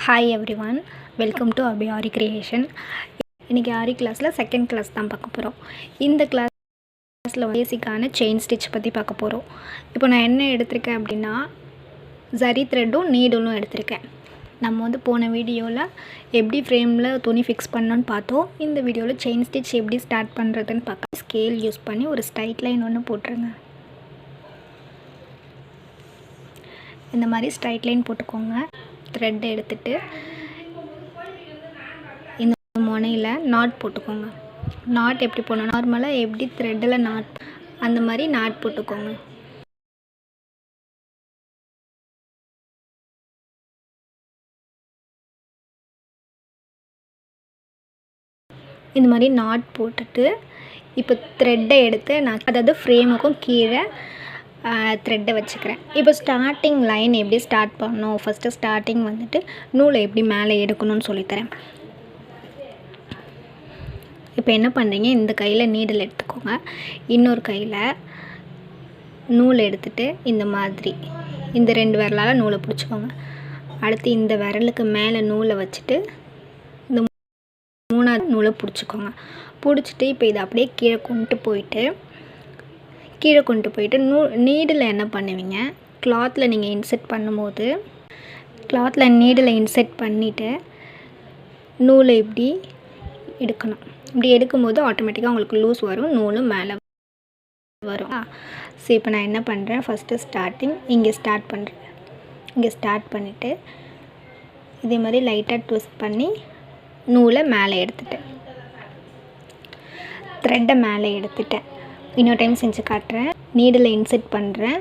Hi everyone, welcome to Abhi Ari Creation. இன்னைக்கு ஆரி கிளாஸில் second class தான் பார்க்க போகிறோம். இந்த கிளாஸில் பேசிக்கான செயின் ஸ்டிச் பற்றி பார்க்க போகிறோம். இப்போ நான் என்ன எடுத்திருக்கேன் அப்படின்னா ஜரி த்ரெட்டும் நீடலும் எடுத்திருக்கேன். நம்ம போன வீடியோவில் எப்படி ஃப்ரேமில் துணி ஃபிக்ஸ் பண்ணணுன்னு பார்த்தோம். இந்த வீடியோவில் செயின் ஸ்டிச் எப்படி ஸ்டார்ட் பண்ணுறதுன்னு பார்க்க ஸ்கேல் யூஸ் பண்ணி ஒரு ஸ்ட்ரைட் லைன் ஒன்று போட்டுருங்க. இந்த மாதிரி ஸ்ட்ரைட் லைன் போட்டுக்கோங்க. த்ரெட் எடுத்துகிட்டு இந்த முனையில் நாட் போட்டுக்கோங்க. நாட் எப்படி போடணும், நார்மலாக எப்படி த்ரெட்டில் நாட் அந்த மாதிரி நாட் போட்டுக்கோங்க. இந்த மாதிரி நாட் போட்டுட்டு இப்போ த்ரெட்டை எடுத்து நான் அதாவது ஃப்ரேமுக்கும் கீழே த்ரெட்டை வச்சுக்கிறேன். இப்போ ஸ்டார்டிங் லைன் எப்படி ஸ்டார்ட் பண்ணணும், ஃபஸ்ட்டு ஸ்டார்டிங் நூலை எப்படி மேலே எடுக்கணும்னு சொல்லித்தரேன். இப்போ என்ன பண்ணுறீங்க, இந்த கையில் நீடில் எடுத்துக்கோங்க, இன்னொரு கையில் நூலை எடுத்துகிட்டு இந்த மாதிரி இந்த 2 விரலால் நூலை பிடிச்சிக்கோங்க. அடுத்து இந்த விரலுக்கு மேலே நூலை வச்சுட்டு இந்த 3ஆவது நூலை பிடிச்சிக்கோங்க. பிடிச்சிட்டு இப்போ இதை அப்படியே கீழே கொண்டு போயிட்டு நீடில் என்ன பண்ணுவீங்க, கிளாத்தில் நீங்கள் இன்செர்ட் பண்ணும்போது கிளாத்தில் நீடில் இன்செர்ட் பண்ணிவிட்டு நூலை இப்படி எடுக்கணும். இப்படி எடுக்கும்போது ஆட்டோமேட்டிக்காக உங்களுக்கு லூஸ் வரும், நூலும் மேலே வரும். ஸோ இப்போ நான் என்ன பண்ணுறேன், ஃபஸ்ட்டு ஸ்டார்டிங் இங்கே ஸ்டார்ட் பண்ணுறேன். இங்கே ஸ்டார்ட் பண்ணிவிட்டு இதே மாதிரி லைட்டாக ட்விஸ்ட் பண்ணி நூலை மேலே எடுத்துட்டேன், த்ரெட்டை மேலே எடுத்துட்டேன். இன்னொரு டைம் செஞ்சு காட்டுறேன். நீடில் இன்செர்ட் பண்ணுறேன்,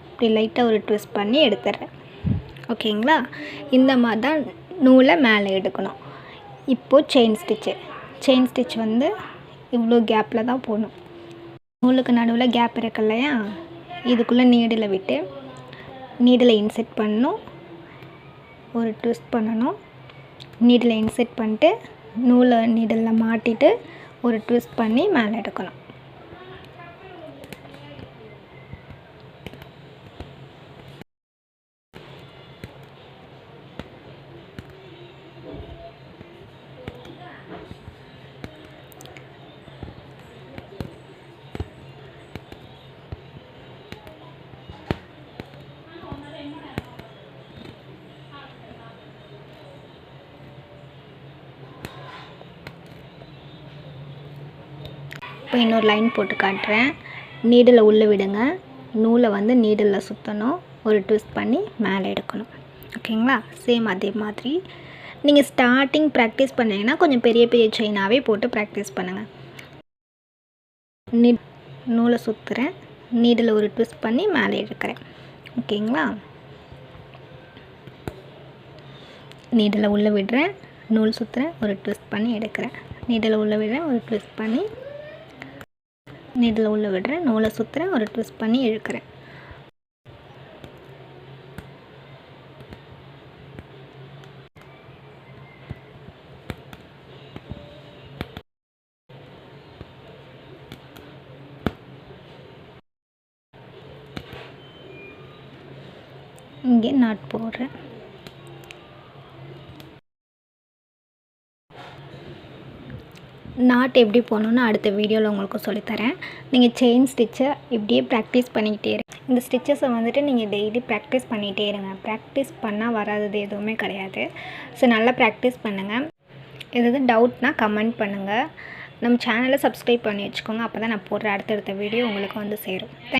இப்படி லைட்டாக ஒரு ட்விஸ்ட் பண்ணி எடுத்துடுறேன். ஓகேங்களா, இந்த மாதிரி தான் நூலை மேலே எடுக்கணும். இப்போது செயின் ஸ்டிச் இவ்வளோ கேப்பில் தான் போகணும். நூலுக்கு நடுவில் கேப் இருக்கு இல்லையா, இதுக்குள்ளே நீடில் விட்டு நீடில் இன்செர்ட் பண்ணணும், ஒரு ட்விஸ்ட் பண்ணணும், நீடில் இன்செர்ட் பண்ணிட்டு நூலை நீடில் மாட்டிட்டு ஒரு ட்விஸ்ட் பண்ணி மேலே எடுக்கணும். இப்போ இன்னொரு லைன் போட்டு காட்டுறேன். நீடில் உள்ளே விடுங்க, நூலை நீடில் சுற்றணும், ஒரு ட்விஸ்ட் பண்ணி மேலே எடுக்கணும். ஓகேங்களா, சேம் அதே மாதிரி நீங்கள் ஸ்டார்டிங் ப்ராக்டிஸ் பண்ணிங்கன்னா கொஞ்சம் பெரிய செயினாகவே போட்டு ப்ராக்டிஸ் பண்ணுங்கள். நூலை சுற்றுறேன், நீடில் ஒரு ட்விஸ்ட் பண்ணி மேலே எடுக்கிறேன். ஓகேங்களா, நீடில் உள்ளே விடுறேன், நூல் சுற்றுறேன், ஒரு ட்விஸ்ட் பண்ணி எடுக்கிறேன், நீடில் உள்ளே விடுறேன், ஒரு ட்விஸ்ட் பண்ணி நீடில் உள்ளே விடுறேன், நூலை சுற்றுறேன், ஒரு ட்விஸ்ட் பண்ணி இழுக்கிறேன். இங்கே நாட் போடுறேன். நாட் எப்படி போகணுன்னு அடுத்த வீடியோவில் உங்களுக்கு சொல்லித்தரேன். நீங்கள் செயின் ஸ்டிச்சை இப்படியே ப்ராக்டிஸ் பண்ணிக்கிட்டே இருங்க. இந்த ஸ்டிச்சஸை நீங்கள் டெய்லி ப்ராக்டிஸ் பண்ணிகிட்டே இருங்க. ப்ராக்டிஸ் பண்ணால் வராதது எதுவுமே கிடையாது. ஸோ நல்லா ப்ராக்டிஸ் பண்ணுங்கள். எதாவது டவுட்னால் கமெண்ட் பண்ணுங்கள். நம்ம சேனலை சப்ஸ்கிரைப் பண்ணி வச்சுக்கோங்க, அப்போ தான் நான் போடுற அடுத்தடுத்த வீடியோ உங்களுக்கு சேரும்.